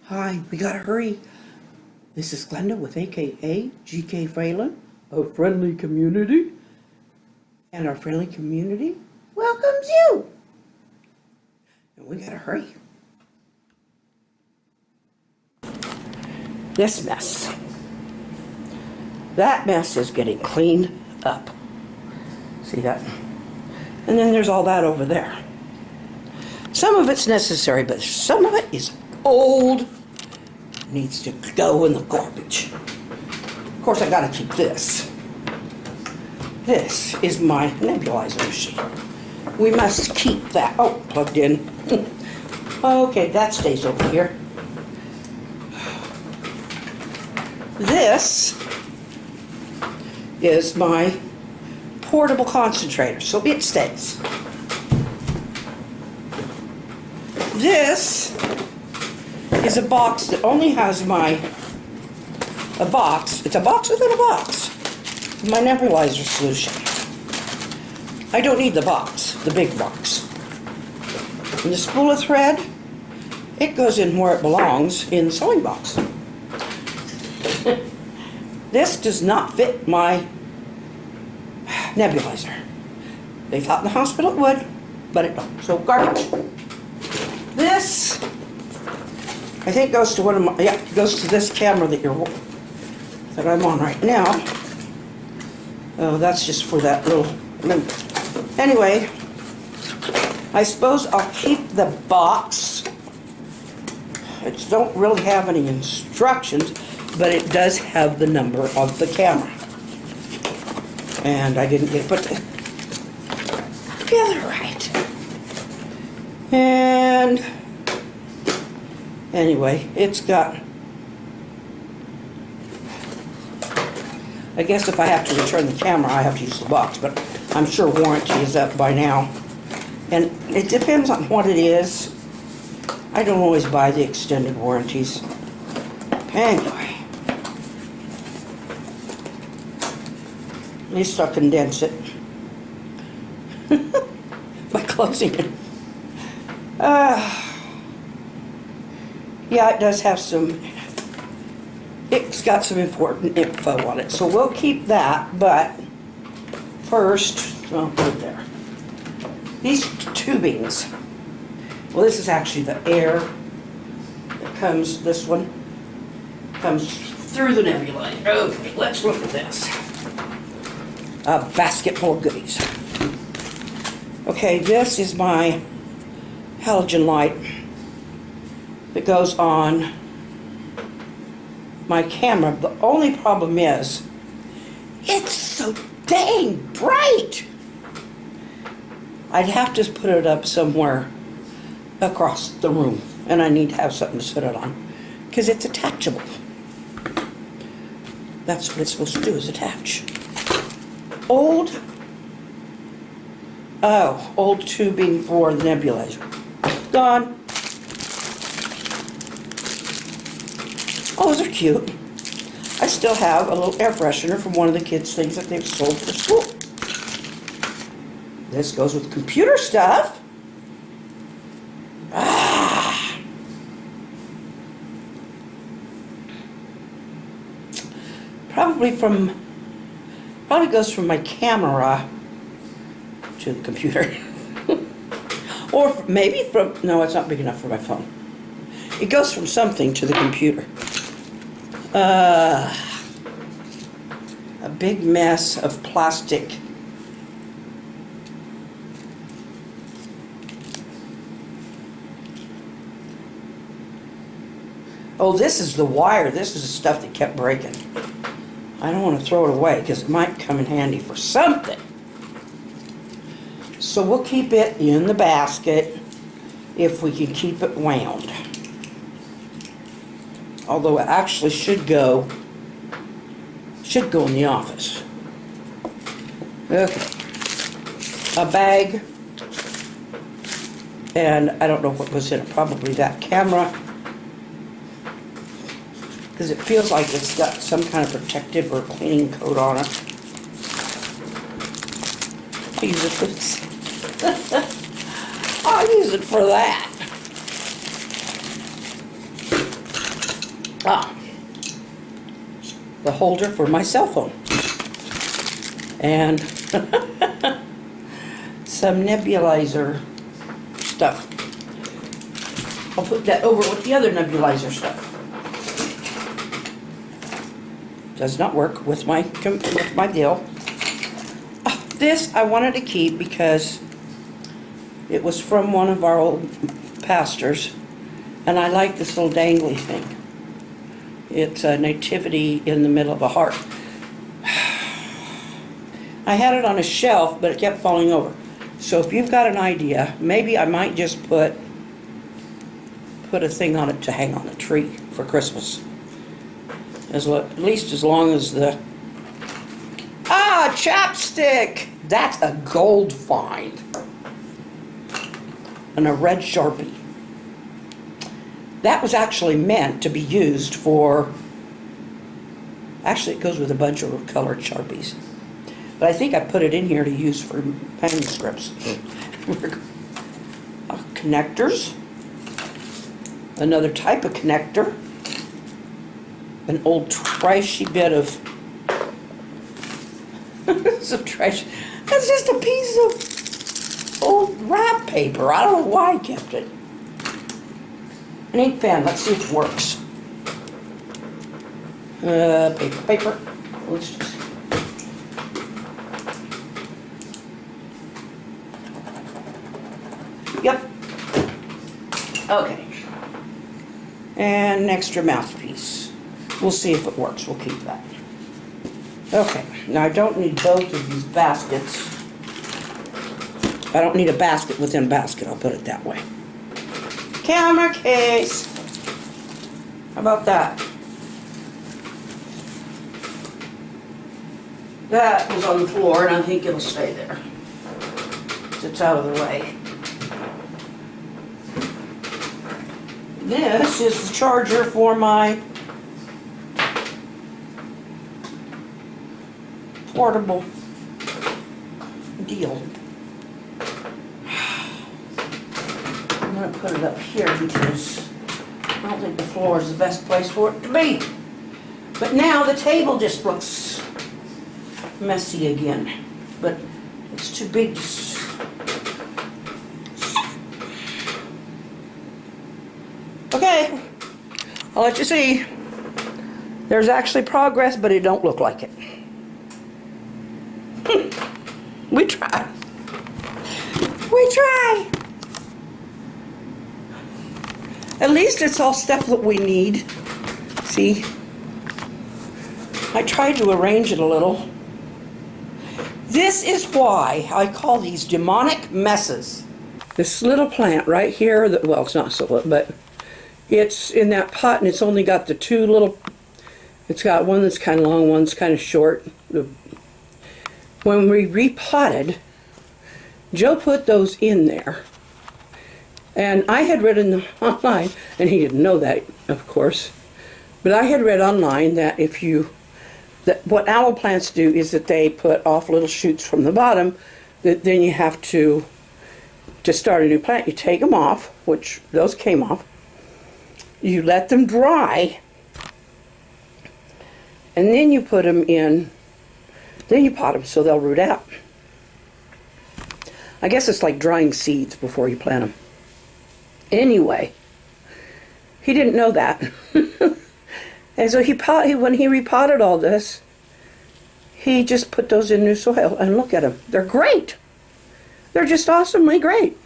Hi, we gotta hurry. This is Glenda with AKA GK Fralin, a friendly community. And our friendly community welcomes you. And we gotta hurry. This mess. That mess is getting cleaned up. See that? And then there's all that over there. Some of it's necessary, but some of it is old. Needs to go in the garbage. Of course, I gotta keep this. This is my nebulizer machine. We must keep that. Oh, plugged in. Okay, that stays over here. This is my portable concentrator, so it stays. This is a box that only has a box. It's a box within a box. My nebulizer solution. I don't need the box, the big box. And the spool of thread, it goes in where it belongs in the sewing box. This does not fit my nebulizer. They thought in the hospital it would, but it don't. So garbage. This, I think, goes to one of my, yeah, it goes to this camera that I'm on right now. Oh, that's just for that little. Anyway, I suppose I'll keep the box. It don't really have any instructions, but it does have the number of the camera. And I didn't get it put together right. And anyway, it's got, I guess if I have to return the camera, I have to use the box, but I'm sure warranty is up by now. And it depends on what it is. I don't always buy the extended warranties. Anyway, at least I'll condense it by closing it. Yeah, it does have some, it's got some important info on it, so we'll keep that, but first, I'll put it there. These tubings, well, this is actually the air that comes, this one comes through the nebulizer. Okay, let's look at this. A basket full of goodies. Okay, this is my halogen light that goes on my camera. The only problem is, it's so dang bright. I'd have to put it up somewhere across the room, and I need to have something to set it on, because it's attachable. That's what it's supposed to do, is attach. Old tubing for the nebulizer. Gone. Oh, those are cute. I still have a little air freshener from one of the kids' things that they've sold for school. This goes with computer stuff. Probably goes from my camera to the computer. Or maybe from, no, it's not big enough for my phone. It goes from something to the computer. A big mess of plastic. Oh, this is the wire. This is the stuff that kept breaking. I don't want to throw it away because it might come in handy for something. So we'll keep it in the basket if we can keep it wound. Although it actually should go in the office. Okay. A bag. And I don't know what was in it. Probably that camera. Because it feels like it's got some kind of protective or cleaning coat on it. I'll use it for this. I'll use it for that. Ah, the holder for my cell phone. And some nebulizer stuff. I'll put that over with the other nebulizer stuff. Does not work with my deal. This I wanted to keep because it was from one of our old pastors, and I like this little dangly thing. It's a nativity in the middle of a heart. I had it on a shelf, but it kept falling over. So if you've got an idea, maybe I might just put a thing on it to hang on the tree for Christmas. At least as long as the... Ah, chapstick! That's a gold find. And a red Sharpie. That was actually meant to be used for... Actually, it goes with a bunch of colored Sharpies. But I think I put it in here to use for manuscripts. Connectors. Another type of connector. An old trashy bit of... some trash. That's just a piece of old wrap paper. I don't know why I kept it. An ink pen. Let's see if it works. Paper. Let's just... Yep. Okay. And an extra mouthpiece. We'll see if it works. We'll keep that. Okay. Now I don't need both of these baskets. I don't need a basket within a basket. I'll put it that way. Camera case. How about that? That was on the floor, and I think it'll stay there. It's out of the way. This is the charger for my portable deal. I'm going to put it up here because I don't think the floor is the best place for it to be. But now the table just looks messy again. But it's too big to... Okay, I'll let you see. There's actually progress, but it don't look like it. We try. We try. At least it's all stuff that we need. See? I tried to arrange it a little. This is why I call these demonic messes. This little plant right here, that, well, it's not so little, but it's in that pot, and it's only got the two little, it's got one that's kind of long, one's kind of short. When we repotted, Joe put those in there. And I had read in them online, and he didn't know that, of course, but I had read online that if you, that what aloe plants do is that they put off little shoots from the bottom, that then you have to start a new plant, you take them off, which those came off, you let them dry, and then you put them in, then you pot them so they'll root out. I guess it's like drying seeds before you plant them. Anyway, he didn't know that. And so when he repotted all this, he just put those in new soil, and look at them. They're great. They're just awesomely great.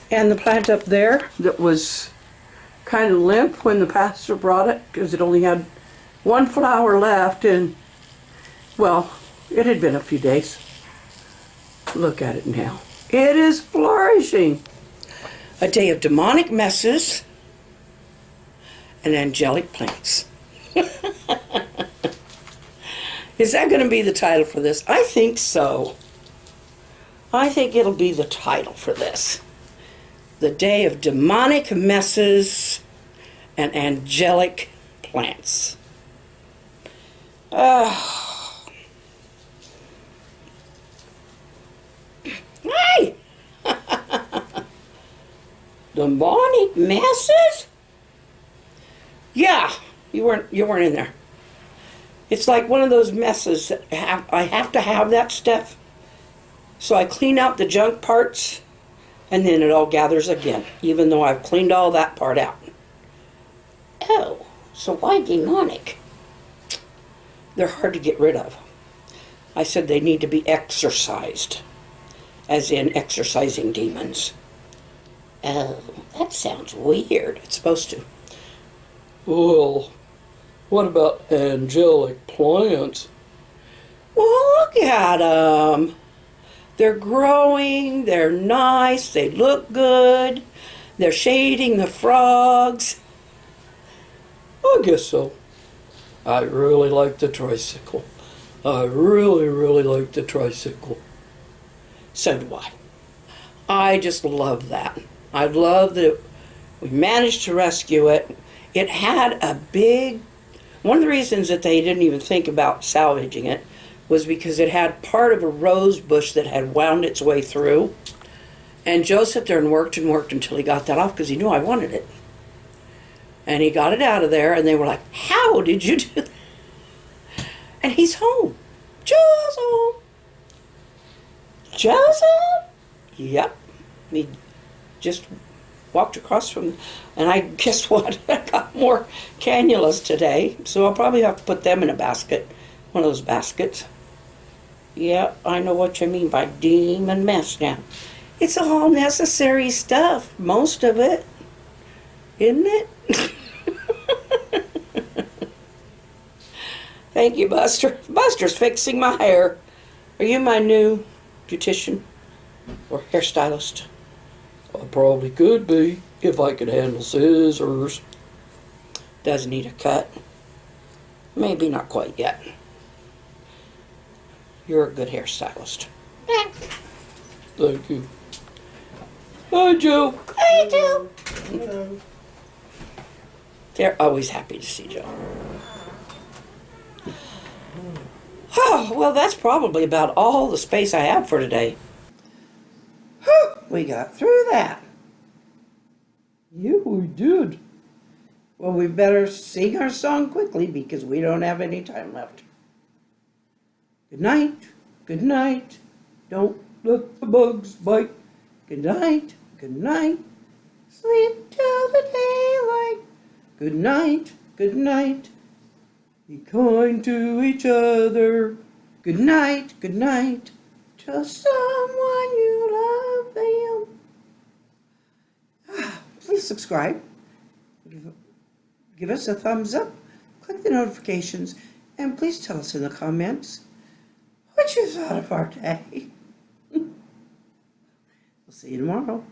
And the plant up there that was kind of limp when the pastor brought it, because it only had one flower left, and, well, it had been a few days. Look at it now. It is flourishing. A day of demonic messes and angelic plants. Is that going to be the title for this? I think so. I think it'll be the title for this. The day of demonic messes and angelic plants. Hey! Demonic messes Yeah, you weren't in there. It's like one of those messes that I have to have that stuff. So I clean out the junk parts and then it all gathers again, even though I've cleaned all that part out. Oh, so why demonic? They're hard to get rid of. I said they need to be exorcised, as in exorcising demons. Oh, that sounds weird. It's supposed to. Well, what about angelic plants? Well, look at them. They're growing, they're nice, they look good, they're shading the frogs. I guess so. I really like the tricycle. I really, really like the tricycle. So do I. I just love that. I love that we managed to rescue it. It had a big, one of the reasons that they didn't even think about salvaging it was because it had part of a rose bush that had wound its way through. And Joe sat there and worked until he got that off because he knew I wanted it. And he got it out of there and they were like, how did you do that? And he's home. Joe's home. Joe's home? Yep. He just walked across from, and I guess what? I got more cannulas today, so I'll probably have to put them in a basket, one of those baskets. Yeah, I know what you mean by demon mess now. It's all necessary stuff, most of it, isn't it? Thank you, Buster. Buster's fixing my hair. Are you my new beautician or hairstylist? I probably could be if I could handle scissors. Does need a cut. Maybe not quite yet. You're a good hairstylist. Thank you. Hi, Joe. Hi, Joe. They're always happy to see Joe. Oh, well, that's probably about all the space I have for today. Whew, we got through that. Yeah, we did. Well, we better sing our song quickly because we don't have any time left. Good night. Good night. Don't let the bugs bite. Good night. Good night. Sleep till the daylight. Good night. Good night. Be kind to each other. Good night. Good night. Tell someone you love them. Please subscribe. Give us a thumbs up. Click the notifications. And please tell us in the comments what you thought of our day. We'll see you tomorrow.